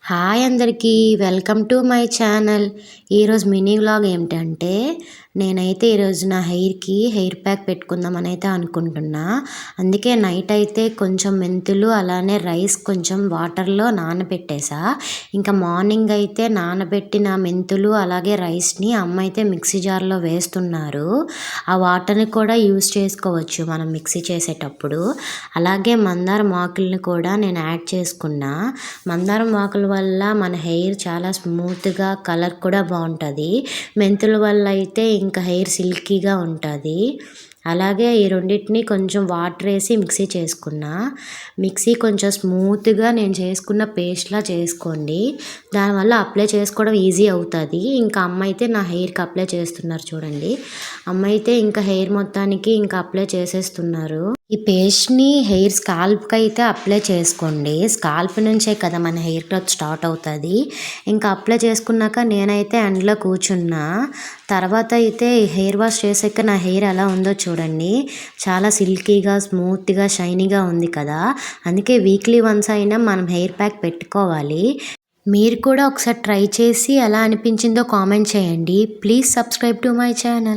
Hi అందరికీ welcome to my channel. ఈరోజు mini vlog ఏమిటంటే నేనైతే ఈరోజు నా హెయిర్ ప్యాక్ పెట్టుకుందామని అయితే అనుకుంటున్నా. అందుకే నైట్ అయితే కొంచెం మెంతులు అలానే రైస్ కొంచెం వాటర్లో నానబెట్టేసా. ఇంకా మార్నింగ్ అయితే నానబెట్టిన మెంతులు అలాగే రైస్ని అమ్మ అయితే మిక్సీ జార్లో వేస్తున్నారు. ఆ వాటర్ని కూడా యూస్ చేసుకోవచ్చు మనం మిక్సీ చేసేటప్పుడు. అలాగే మందారం ఆకుల్ని కూడా నేను యాడ్ చేసుకున్నా. మందారం ఆకుల వల్ల మన హెయిర్ చాలా స్మూత్గా కలర్ కూడా బాగుంటుంది. మెంతుల వల్ల అయితే ఇంకా హెయిర్ సిల్కీగా ఉంటుంది. అలాగే ఈ రెండింటిని కొంచెం వాటర్ వేసి మిక్సీ చేసుకున్నా. మిక్సీ కొంచెం స్మూత్గా నేను చేసుకున్న పేస్ట్లా చేసుకోండి. దానివల్ల అప్లై చేసుకోవడం ఈజీ అవుతుంది. ఇంకా అమ్మ అయితే నా హెయిర్కి అప్లై చేస్తున్నారు చూడండి. అమ్మ అయితే ఇంకా హెయిర్ మొత్తానికి ఇంకా అప్లై చేసేస్తున్నారు. ఈ పేస్ట్ని హెయిర్ స్కాల్ప్కి అయితే అప్లై చేసుకోండి. స్కాల్ప్ నుంచే కదా మన హెయిర్ గ్రోత్ స్టార్ట్ అవుతుంది. ఇంకా అప్లై చేసుకున్నాక నేనైతే ఎండలో కూర్చున్నా. తర్వాత అయితే హెయిర్ వాష్ చేసాక నా హెయిర్ ఎలా ఉందో చూడండి. చాలా సిల్కీగా స్మూత్గా షైనీగా ఉంది కదా. అందుకే వీక్లీ వన్స్ అయినా మనం హెయిర్ ప్యాక్ పెట్టుకోవాలి. మీరు కూడా ఒకసారి ట్రై చేసి ఎలా అనిపించిందో కామెంట్ చేయండి. Please subscribe to my channel.